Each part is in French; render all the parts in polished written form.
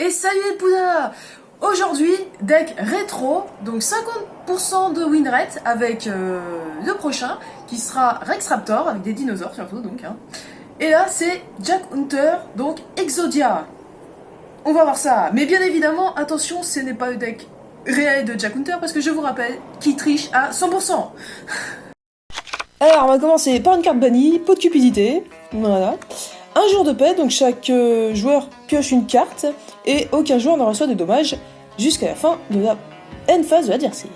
Et salut les poudres! Aujourd'hui, deck rétro, donc 50% de win rate avec le prochain, qui sera Rex Raptor, avec des dinosaures surtout donc. Hein. Et là, c'est Jack Hunter, donc Exodia. On va voir ça. Mais bien évidemment, attention, ce n'est pas le deck réel de Jack Hunter, parce que je vous rappelle qu'il triche à 100%. Alors, on va commencer par une carte bannie, pot de cupidité, voilà. Un jour de paix, donc chaque joueur pioche une carte, et aucun joueur ne reçoit de dommages jusqu'à la fin de la end phase de l'adversaire.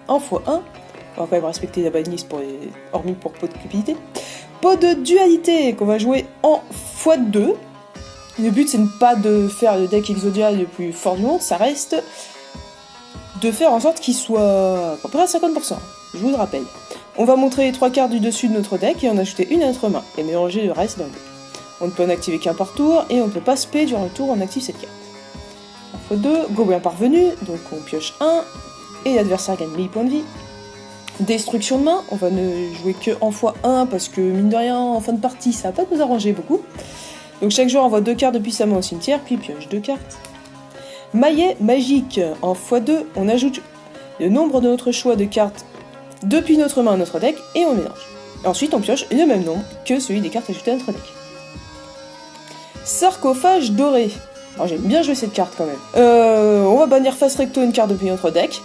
En x1, on va quand même respecter la banlist hormis pour pot de cupidité. Pot de dualité, qu'on va jouer en x2. Le but, c'est pas de faire le deck Exodia le plus fort du monde, ça reste de faire en sorte qu'il soit à peu près à 50%, je vous le rappelle. On va montrer les 3 cartes du dessus de notre deck et en ajouter une à notre main, et mélanger le reste dans le deck. On ne peut en activer qu'un par tour, et on ne peut pas spé durant le tour où on active cette carte. En x2, gobelin parvenu, donc on pioche 1, et l'adversaire gagne 1000 points de vie. Destruction de main, on va ne jouer que en x1, parce que mine de rien, en fin de partie, ça va pas nous arranger beaucoup. Donc chaque joueur envoie 2 cartes depuis sa main au cimetière, puis pioche 2 cartes. Maillet magique, en x2, on ajoute le nombre de notre choix de cartes depuis notre main à notre deck, et on mélange. Ensuite, on pioche le même nombre que celui des cartes ajoutées à notre deck. Sarcophage doré. Alors j'aime bien jouer cette carte quand même. On va bannir face recto une carte depuis notre deck,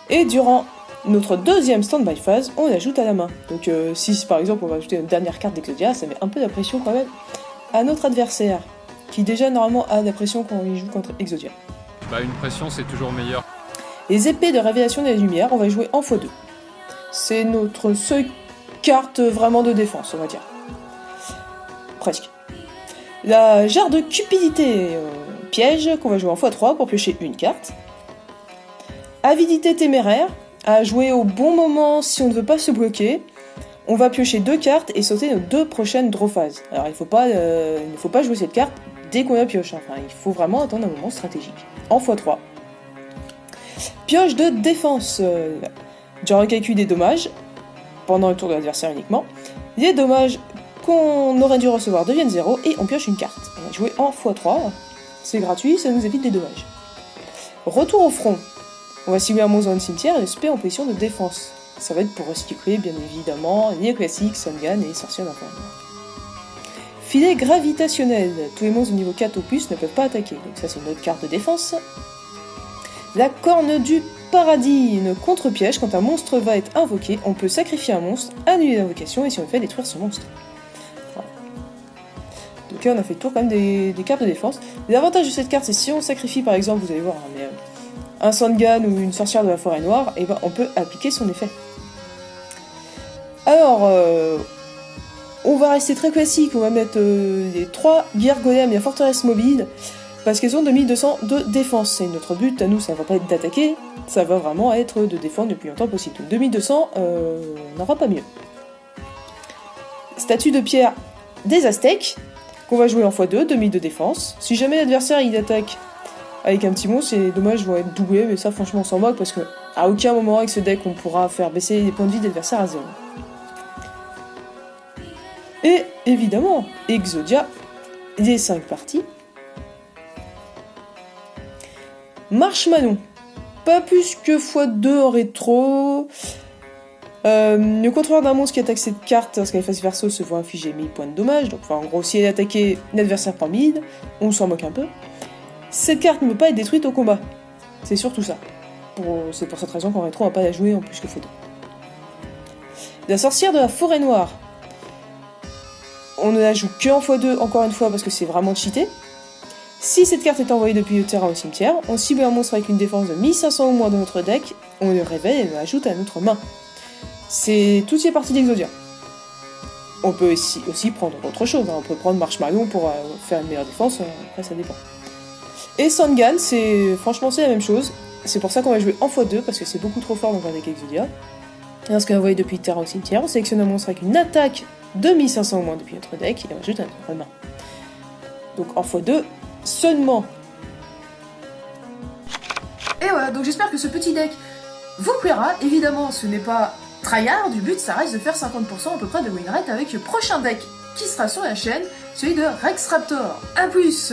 et durant notre deuxième stand-by phase, on l'ajoute à la main. Donc si par exemple on va ajouter une dernière carte d'Exodia, ça met un peu de pression quand même à notre adversaire, qui déjà normalement a de la pression quand il joue contre Exodia. Bah une pression c'est toujours meilleur. Les épées de révélation des lumières, on va jouer en x2. C'est notre seule carte vraiment de défense, on va dire. Presque. La jarre de cupidité, piège, qu'on va jouer en x3 pour piocher une carte. Avidité téméraire, à jouer au bon moment si on ne veut pas se bloquer. On va piocher 2 cartes et sauter nos 2 prochaines draw phases. Alors il ne faut pas jouer cette carte dès qu'on la pioche, enfin il faut vraiment attendre un moment stratégique. En x3. Pioche de défense, durant le calcul des dommages, pendant le tour de l'adversaire uniquement. Les dommages qu'on aurait dû recevoir deviennent 0 et on pioche une carte. On va jouer en x3, c'est gratuit, ça nous évite des dommages. Retour au front, on va cibler un monstre dans le cimetière et le spé en position de défense. Ça va être pour recycler bien évidemment les classiques, Songan et Sorcière d'Infernal. Filet gravitationnel, tous les monstres de niveau 4 ou plus ne peuvent pas attaquer, donc ça c'est une autre carte de défense. La corne du paradis, une contre-piège, quand un monstre va être invoqué, on peut sacrifier un monstre, annuler l'invocation et si on le fait détruire ce monstre. Voilà. Donc là on a fait le tour quand même des cartes de défense. L'avantage de cette carte c'est si on sacrifie par exemple, vous allez voir, un Songan ou une sorcière de la forêt noire, et ben on peut appliquer son effet. Alors, on va rester très classique, on va mettre les 3 guerres golems et la forteresse mobile, parce qu'elles ont 2200 de défense. C'est notre but, à nous ça va pas être d'attaquer, ça va vraiment être de défendre le plus longtemps possible. Donc 2200, on n'aura pas mieux. Statue de pierre des Aztèques, qu'on va jouer en x2, 2000 de défense. Si jamais l'adversaire il attaque avec un petit monstre, les dommages vont être doublés, mais ça franchement on s'en moque, parce qu'à aucun moment avec ce deck on pourra faire baisser les points de vie de l'adversaire à 0. Et évidemment, Exodia, les 5 parties. Marshmallow, pas plus que x2 en rétro. Le contrôleur d'un monstre qui attaque cette carte lorsqu'elle est face verso se voit infliger 1000 points de dommage. Donc en gros, si elle est attaquée, l'adversaire prend 1000, on s'en moque un peu. Cette carte ne peut pas être détruite au combat. C'est surtout ça. C'est pour cette raison qu'en rétro, on va pas la jouer en plus que x2. La sorcière de la forêt noire. On ne la joue que en x2, encore une fois, parce que c'est vraiment cheaté. Si cette carte est envoyée depuis le terrain au cimetière, on cible un monstre avec une défense de 1500 ou moins dans notre deck, on le révèle et le ajoute à notre main. C'est toutes ces parties d'Exodia. On peut aussi prendre autre chose, hein. On peut prendre Marshmallow pour faire une meilleure défense, après ça dépend. Et Songan, franchement c'est la même chose, c'est pour ça qu'on va jouer en x2, parce que c'est beaucoup trop fort dans un deck Exodia. Lorsqu'on est envoyé depuis le terrain au cimetière, on sélectionne un monstre avec une attaque de 1500 ou moins depuis notre deck, et on ajoute à notre main. Donc en x2, seulement. Et voilà, donc j'espère que ce petit deck vous plaira. Évidemment, ce n'est pas tryhard, du but ça reste de faire 50% à peu près de win rate avec le prochain deck qui sera sur la chaîne, celui de Rex Raptor. A plus!